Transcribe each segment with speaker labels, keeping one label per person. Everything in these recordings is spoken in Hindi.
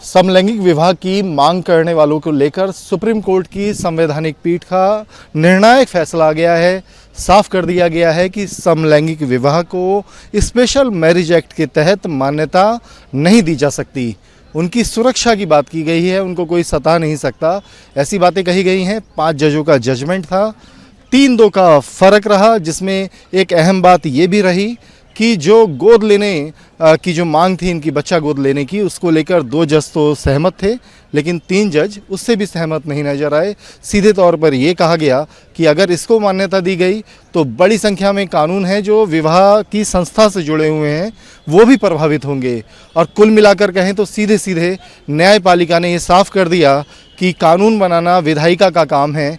Speaker 1: समलैंगिक विवाह की मांग करने वालों को लेकर सुप्रीम कोर्ट की संवैधानिक पीठ का निर्णायक फैसला आ गया है। साफ कर दिया गया है कि समलैंगिक विवाह को स्पेशल मैरिज एक्ट के तहत मान्यता नहीं दी जा सकती। उनकी सुरक्षा की बात की गई है, उनको कोई सता नहीं सकता, ऐसी बातें कही गई हैं। 5 जजों का जजमेंट था, 3-2 का फ़र्क रहा, जिसमें एक अहम बात ये भी रही कि जो गोद लेने की जो मांग थी इनकी, बच्चा गोद लेने की, उसको लेकर 2 जज तो सहमत थे, लेकिन 3 जज उससे भी सहमत नहीं नजर आए। सीधे तौर पर यह कहा गया कि अगर इसको मान्यता दी गई तो बड़ी संख्या में कानून हैं जो विवाह की संस्था से जुड़े हुए हैं वो भी प्रभावित होंगे। और कुल मिलाकर कहें तो सीधे सीधे न्यायपालिका ने ये साफ कर दिया कि कानून बनाना विधायिका का काम है,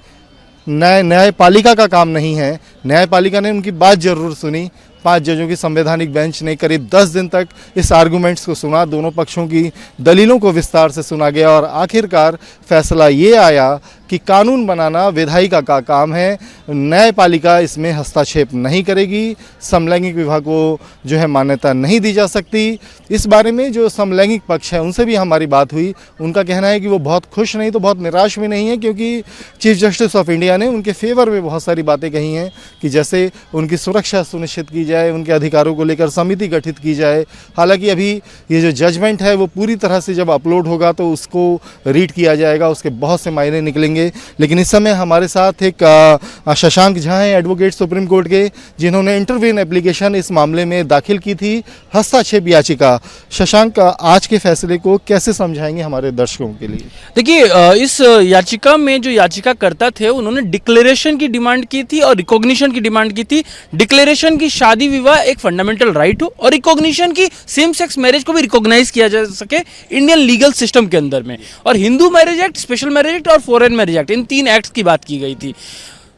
Speaker 1: न्यायपालिका का काम नहीं है। न्यायपालिका ने उनकी बात जरूर सुनी। 5 जजों की संवैधानिक बेंच ने करीब 10 दिन तक इस आर्गूमेंट्स को सुना, दोनों पक्षों की दलीलों को विस्तार से सुना गया और आखिरकार फैसला ये आया कि कानून बनाना विधायिका का काम है, न्यायपालिका इसमें हस्तक्षेप नहीं करेगी। समलैंगिक विवाह को जो है मान्यता नहीं दी जा सकती। इस बारे में जो समलैंगिक पक्ष है उनसे भी हमारी बात हुई। उनका कहना है कि वो बहुत खुश नहीं तो बहुत निराश भी नहीं है, क्योंकि चीफ जस्टिस ऑफ इंडिया ने उनके फेवर में बहुत सारी बातें कही हैं कि जैसे उनकी सुरक्षा सुनिश्चित की जाए, उनके अधिकारों को लेकर समिति गठित की जाए। हालांकि अभी ये जो जजमेंट है वो पूरी तरह से जब अपलोड होगा तो उसको रीड किया जाएगा, उसके बहुत से मायने निकलेंगे। लेकिन इस समय हमारे साथ एक शशांक झा हैं, एडवोकेट सुप्रीम कोर्ट के, जिन्होंने इंटरवीन एप्लीकेशन इस मामले में दाखिल की थी, हस्तक्षेप याचिका। शशांक, आज के फैसले को कैसे समझाएंगे हमारे दर्शकों के लिए?
Speaker 2: देखिए, इस याचिका में जो याचिकाकर्ता थे उन्होंने डिक्लेरेशन की डिमांड की थी और रिकॉग्निशन की डिमांड की थी। डिक्लेरेशन की शादी विवाह एक फंडामेंटल राइट हो और रिकॉग्निशन की सेम सेक्स मैरिज को भी रिकॉग्नाइज किया जा सके इंडियन लीगल सिस्टम के अंदर में। और Hindu marriage act, special marriage act और फॉरेन मैरिज एक्ट, इन 3 एक्ट्स की बात की गई थी।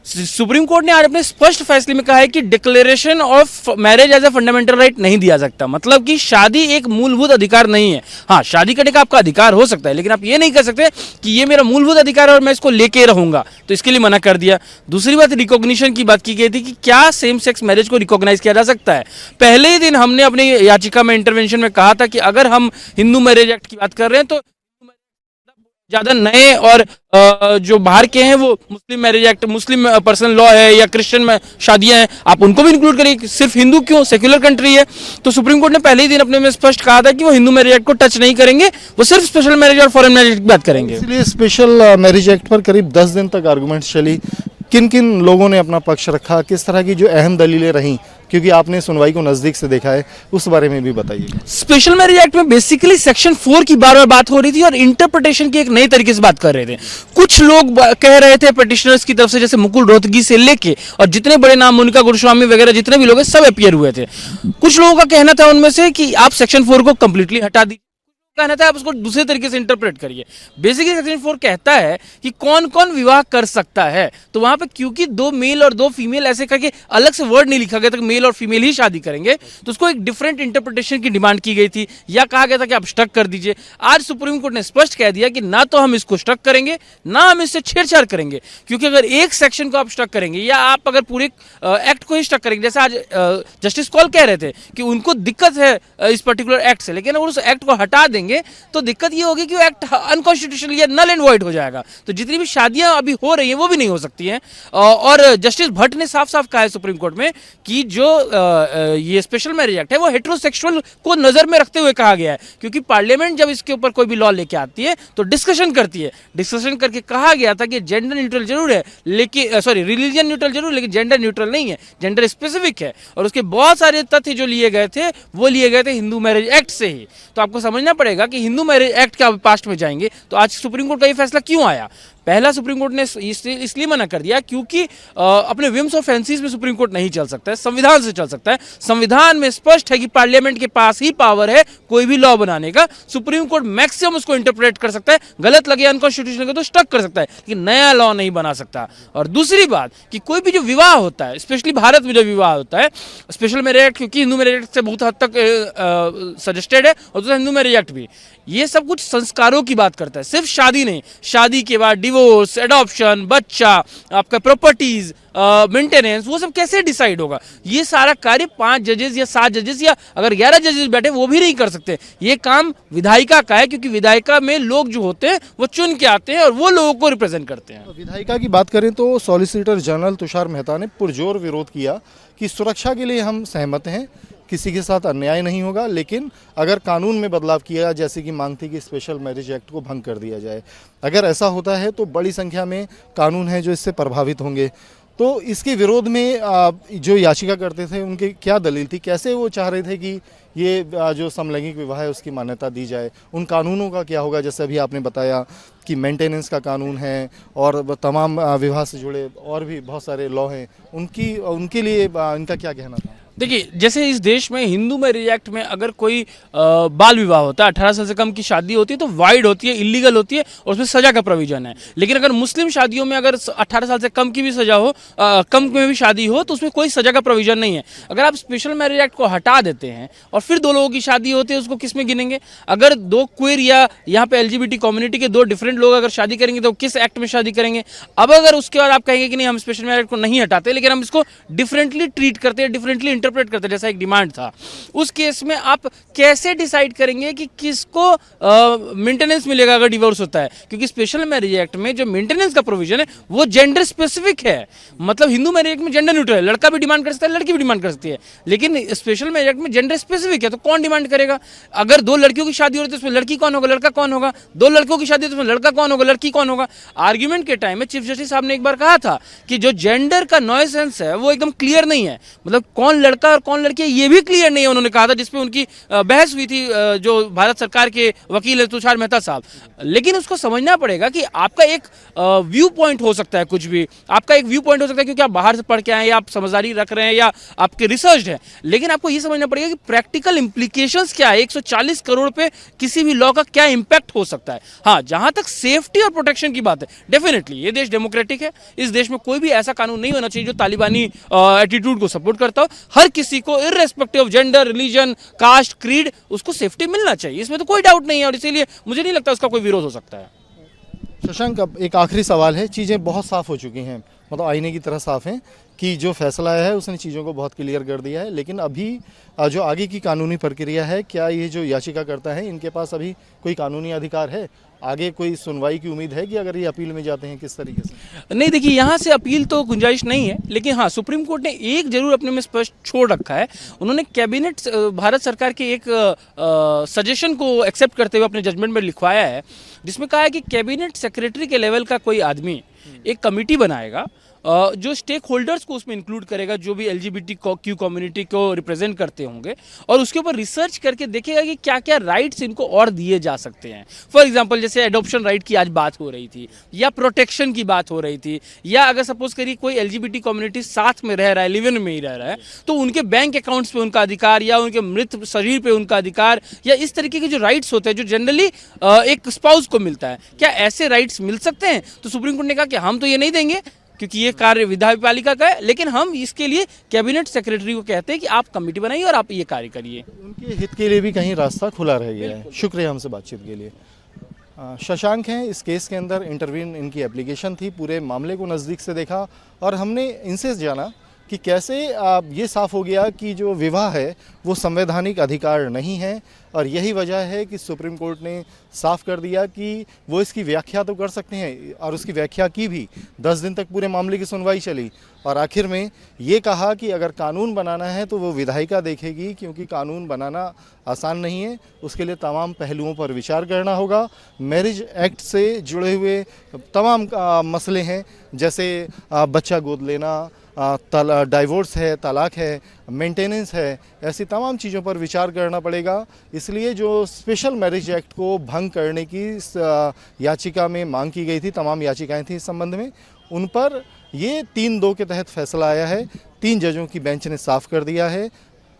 Speaker 2: सुप्रीम कोर्ट ने आज अपने स्पष्ट फैसले में कहा है कि declaration of marriage as a fundamental right नहीं दिया सकता। मतलब कि शादी एक मूलभूत अधिकार नहीं है। हाँ, शादी करने का आपका अधिकार हो सकता है, लेकिन आप ये नहीं कर सकते कि ये मेरा मूलभूत अधिकार है और मैं इसको लेके रहूंगा, तो इसके लिए मना कर दिया। दूसरी बात, रिकॉग्निशन की बात की गई थी कि क्या सेम सेक्स मैरिज को रिकॉग्नाइज किया जा सकता है। पहले ही दिन हमने अपनी याचिका में, इंटरवेंशन में कहा था कि अगर हम हिंदू मैरिज एक्ट की बात कर रहे हैं तो ज़्यादा नए और जो बाहर के हैं वो मुस्लिम मैरिज एक्ट, मुस्लिम पर्सनल लॉ है या क्रिश्चियन में शादियां हैं, आप उनको भी इंक्लूड करिए। सिर्फ हिंदू क्यों, सेक्युलर कंट्री है। तो सुप्रीम कोर्ट ने पहले ही दिन अपने में स्पष्ट कहा था कि वो हिंदू मैरिज एक्ट को टच नहीं करेंगे, वो सिर्फ स्पेशल मैरिज और फॉरेन मैरिज की बात करेंगे।
Speaker 1: इसलिए स्पेशल मैरिज एक्ट पर करीब 10 दिन तक आर्गूमेंट्स चली। किन किन लोगों ने अपना पक्ष रखा, किस तरह की जो अहम दलीलें रहीं, क्योंकि आपने सुनवाई को नजदीक से देखा है, उस बारे में भी बताइए।
Speaker 2: स्पेशल मैरिज एक्ट में बेसिकली सेक्शन 4 की बार बार बात हो रही थी और इंटरप्रिटेशन की एक नई तरीके से बात कर रहे थे। कुछ लोग कह रहे थे पिटिशनर्स की तरफ से, जैसे मुकुल रोहतगी से लेके और जितने बड़े नाम, मोनिका गोस्वामी वगैरह जितने भी लोग हैं, सब अपीयर हुए थे। कुछ लोगों का कहना था उनमें से कि आप सेक्शन 4 को कंप्लीटली हटा दीजिए, कहना था आप उसको दूसरे तरीके से इंटरप्रेट करिए। बेसिकली सेक्शन 4 कहता है कि कौन कौन विवाह कर सकता है। तो वहां पे क्योंकि 2 मेल और 2 फीमेल ऐसे करके अलग से वर्ड नहीं लिखा गया था कि मेल और फीमेल ही शादी करेंगे, तो उसको एक डिफरेंट इंटरप्रिटेशन की डिमांड की गई थी या कहा गया था कि आप स्ट्रक कर दीजिए। आज सुप्रीम कोर्ट ने स्पष्ट कह दिया कि ना तो हम इसको स्ट्रक करेंगे, ना हम इससे छेड़छाड़ करेंगे, क्योंकि अगर एक सेक्शन को आप स्ट्रक करेंगे या आप अगर पूरे एक्ट को ही स्ट्रक करेंगे, जैसे आज जस्टिस कॉल कह रहे थे कि उनको दिक्कत है इस पर्टिकुलर एक्ट से, लेकिन अगर उस एक्ट को हटा देंगे तो दिक्कत ये होगी कि वो एक्ट अनकॉन्स्टिट्यूशनल या नल एंड वॉइड हो जाएगा। तो जितनी भी शादियां अभी हो रही हैं वो भी नहीं हो सकती हैं। और जस्टिस भट्ट ने साफ साफ कहा है सुप्रीम कोर्ट में कि जो ये स्पेशल मैरिज एक्ट है वो हेटेरोसेक्सुअल को नजर में रखते हुए कहा गया है, क्योंकि पार्लियामेंट जब इसके ऊपर कोई भी लॉ लेके आती है तो डिस्कशन करती है। डिस्कशन करके कहा गया था कि जेंडर न्यूट्रल जरूर है, लेकिन रिलीजन न्यूट्रल जरूर, लेकिन जेंडर न्यूट्रल नहीं है, जेंडर स्पेसिफिक है। और उसके बहुत सारे तथ्य जो लिए गए थे वो लिए गए थे हिंदू मैरिज एक्ट से ही। तो आपको समझना पड़ेगा कि हिंदू मैरिज एक्ट के पास्ट में जाएंगे तो आज सुप्रीम कोर्ट का ये फैसला क्यों आया। पहला, सुप्रीम कोर्ट ने इसलिए मना कर दिया क्योंकि अपने विम्स और फैंसीज में सुप्रीम कोर्ट नहीं चल सकता है, संविधान से चल सकता है। संविधान में स्पष्ट है कि पार्लियामेंट के पास ही पावर है कोई भी लॉ बनाने का। सुप्रीम कोर्ट मैक्सिमम उसको इंटरप्रेट कर सकता है, गलत लगे अनकॉन्स्टिट्यूशनल लगे तो स्टक कर सकता है, लेकिन नया लॉ नहीं बना सकता। और दूसरी बात कि कोई भी जो विवाह होता है, स्पेशली भारत में जो विवाह होता है, स्पेशल मैरिज एक्ट क्योंकि हिंदू मैरिज एक्ट से बहुत हद तक सजेस्टेड है और दूसरा हिंदू मैरिज एक्ट भी, ये सब कुछ संस्कारों की बात करता है, सिर्फ शादी नहीं। शादी के बाद डिवोर्स, एडॉप्शन, बच्चा, आपका प्रॉपर्टीज, मेंटेनेंस, वो सब कैसे डिसाइड होगा? ये सारा कार्य 5 जजेस या 7 जजेस या अगर 11 जजेस बैठे वो भी नहीं कर सकते। ये काम विधायिका का है, क्योंकि विधायिका में लोग जो होते हैं वो चुन के आते हैं और वो लोगों को रिप्रेजेंट करते हैं।
Speaker 1: विधायिका की बात करें तो सॉलिसिटर जनरल तुषार मेहता ने पुरजोर विरोध किया कि सुरक्षा के लिए हम सहमत हैं, किसी के साथ अन्याय नहीं होगा, लेकिन अगर कानून में बदलाव किया, जैसे कि मांग थी कि स्पेशल मैरिज एक्ट को भंग कर दिया जाए, अगर ऐसा होता है तो बड़ी संख्या में कानून हैं जो इससे प्रभावित होंगे। तो इसके विरोध में जो याचिका करते थे उनकी क्या दलील थी, कैसे वो चाह रहे थे कि ये जो समलैंगिक विवाह है उसकी मान्यता दी जाए, उन कानूनों का क्या होगा? जैसे अभी आपने बताया कि मेंटेनेंस का कानून है और तमाम विवाह से जुड़े और भी बहुत सारे लॉ हैं, उनके लिए इनका क्या कहना था?
Speaker 2: देखिए, जैसे इस देश में हिंदू मैरिज एक्ट में अगर कोई बाल विवाह होता है, 18 साल से कम की शादी होती है तो वाइड होती है, इलीगल होती है और उसमें सजा का प्रोविजन है। लेकिन अगर मुस्लिम शादियों में अगर 18 साल से कम की भी सजा हो, कम में भी शादी हो, तो उसमें कोई सजा का प्रोविजन नहीं है। अगर आप स्पेशल मैरिज एक्ट को हटा देते हैं और फिर 2 लोगों की शादी होती है, उसको किस में गिनेंगे? अगर 2 क्वेर या यहाँ पे एलजीबीटी कम्युनिटी के 2 डिफरेंट लोग अगर शादी करेंगे तो किस एक्ट में शादी करेंगे? अब अगर उसके बाद आप कहेंगे कि नहीं, हम स्पेशल मैरिज एक्ट को नहीं हटाते, लेकिन हम इसको डिफरेंटली ट्रीट करते हैं, डिफरेंटली इंटरप्रेट करते हैं, जैसा एक डिमांड था, उस केस में आप कैसे डिसाइड करेंगे कि किसको मेंटेनेंस मिलेगा अगर डिवोर्स होता है? क्योंकि स्पेशल मैरिज एक्ट में जो मेंटेनेंस का प्रोविजन है वो जेंडर स्पेसिफिक है। मतलब हिंदू मैरिज एक्ट में जेंडर न्यूट्रल है, लड़का भी डिमांड कर सकता है, लड़की भी डिमांड कर सकती है, लेकिन स्पेशल मैरिज एक्ट में जेंडर स्पेसिफिक है, तो कौन डिमांड करेगा? अगर 2 लड़कियों की शादी हो रही है तो उसमें लड़की कौन होगा, लड़का कौन होगा? 2 लड़कों की शादी है तो उसमें लड़का कौन होगा, लड़की कौन होगा? आर्ग्यूमेंट के टाइम में चीफ जस्टिस साहब ने एक बार कहा था कि जो जेंडर का नॉइसेंस है वो एकदम क्लियर नहीं है, मतलब कौन लड़का और कौन लड़की है ये भी क्लियर नहीं है, उन्होंने कहा था, जिसपे उनकी बहस हुई थी जो भारत सरकार के वकील है तुषार मेहता साहब। लेकिन उसको समझना पड़ेगा कि आपका एक व्यू पॉइंट हो सकता है, कुछ भी आपका एक व्यू पॉइंट हो सकता है, क्योंकि आप बाहर से पढ़ के आए या आप समझदारी रख रहे हैं या आपके रिसर्च है, लेकिन आपको ये समझना पड़ेगा कि प्रैक्टिकल इंप्लीकेशंस क्या है, 140 करोड़ पे किसी भी लॉ का क्या इंपैक्ट हो सकता है। हाँ, जहां तक सेफ्टी और प्रोटेक्शन की बात है, डेफिनेटली ये देश डेमोक्रेटिक है, इस देश में कोई भी ऐसा कानून नहीं होना चाहिए जो तालिबानी एटीट्यूड को सपोर्ट करता हो। हर किसी को irrespective of gender, religion, caste, creed, उसको सेफ्टी मिलना चाहिए, इसमें तो कोई डाउट नहीं है, और इसीलिए मुझे नहीं लगता उसका कोई विरोध हो सकता है।
Speaker 1: शशांक, अब एक आखिरी सवाल है, चीज़ें बहुत साफ़ हो चुकी हैं, मतलब आईने की तरह साफ़ हैं कि जो फैसला आया है उसने चीज़ों को बहुत क्लियर कर दिया है, लेकिन अभी जो आगे की कानूनी प्रक्रिया है, क्या ये जो याचिका करता है इनके पास अभी कोई कानूनी अधिकार है? आगे कोई सुनवाई की उम्मीद है कि अगर ये अपील में जाते हैं, किस तरीके से?
Speaker 2: नहीं, देखिए, यहाँ से अपील तो गुंजाइश नहीं है, लेकिन हाँ, सुप्रीम कोर्ट ने एक जरूर अपने में स्पष्ट छोड़ रखा है। उन्होंने कैबिनेट, भारत सरकार के एक सजेशन को एक्सेप्ट करते हुए अपने जजमेंट में लिखवाया है, जिसमें कहा है कि कैबिनेट सेक्रेटरी के लेवल का कोई आदमी एक कमेटी बनाएगा जो स्टेक होल्डर्स को उसमें इंक्लूड करेगा, जो भी एलजीबीटी क्यू कम्युनिटी को रिप्रेजेंट करते होंगे, और उसके ऊपर रिसर्च करके देखेगा कि क्या क्या राइट्स इनको और दिए जा सकते हैं। फॉर एग्जांपल, जैसे एडॉप्शन राइट की आज बात हो रही थी, या प्रोटेक्शन की बात हो रही थी, या अगर सपोज करिए कोई एलजीबीटी कम्युनिटी साथ में रह रहा है, लिव इन में ही रह रहा है, तो उनके बैंक अकाउंट्स पे उनका अधिकार, या उनके मृत शरीर पे उनका अधिकार, या इस तरीके के जो राइट्स होते हैं जो जनरली एक स्पाउस को मिलता है, क्या ऐसे राइट्स मिल सकते हैं? तो सुप्रीम कोर्ट ने कहा कि हम तो ये नहीं देंगे, क्योंकि ये कार्य विधायपालिका का है, लेकिन हम इसके लिए कैबिनेट सेक्रेटरी को कहते हैं कि आप कमेटी बनाइए और आप ये कार्य करिए।
Speaker 1: उनके हित के लिए भी कहीं रास्ता खुला रह गया है। शुक्रिया हमसे बातचीत के लिए। शशांक हैं, इस केस के अंदर इंटरवीन इनकी एप्लीकेशन थी, पूरे मामले को नज़दीक से देखा और हमने इनसे जाना कि कैसे ये साफ़ हो गया कि जो विवाह है वो संवैधानिक अधिकार नहीं है, और यही वजह है कि सुप्रीम कोर्ट ने साफ कर दिया कि वो इसकी व्याख्या तो कर सकते हैं, और उसकी व्याख्या की भी 10 दिन तक पूरे मामले की सुनवाई चली, और आखिर में ये कहा कि अगर कानून बनाना है तो वो विधायिका देखेगी, क्योंकि कानून बनाना आसान नहीं है, उसके लिए तमाम पहलुओं पर विचार करना होगा। मैरिज एक्ट से जुड़े हुए तमाम मसले हैं, जैसे बच्चा गोद लेना, डाइवोर्स है, तलाक है, मेंटेनेंस है, ऐसी तमाम चीज़ों पर विचार करना पड़ेगा। इसलिए जो स्पेशल मैरिज एक्ट को भंग करने की याचिका में मांग की गई थी, तमाम याचिकाएं थी इस संबंध में, उन पर ये 3-2 के तहत फैसला आया है। 3 जजों की बेंच ने साफ कर दिया है।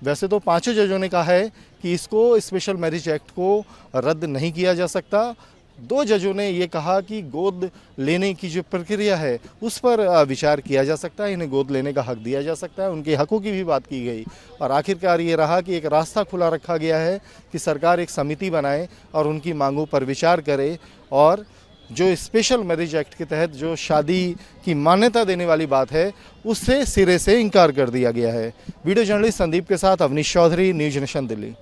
Speaker 1: वैसे तो 5 जजों ने कहा है कि इसको स्पेशल मैरिज एक्ट को रद्द नहीं किया जा सकता। 2 जजों ने ये कहा कि गोद लेने की जो प्रक्रिया है उस पर विचार किया जा सकता है, इन्हें गोद लेने का हक दिया जा सकता है, उनके हकों की भी बात की गई, और आखिरकार ये रहा कि एक रास्ता खुला रखा गया है कि सरकार एक समिति बनाए और उनकी मांगों पर विचार करे और जो स्पेशल मैरिज एक्ट के तहत जो शादी की मान्यता देने वाली बात है उससे सिरे से इनकार कर दिया गया है। वीडियो जर्नलिस्ट संदीप के साथ अवनीश चौधरी, न्यूज़ नेशन दिल्ली।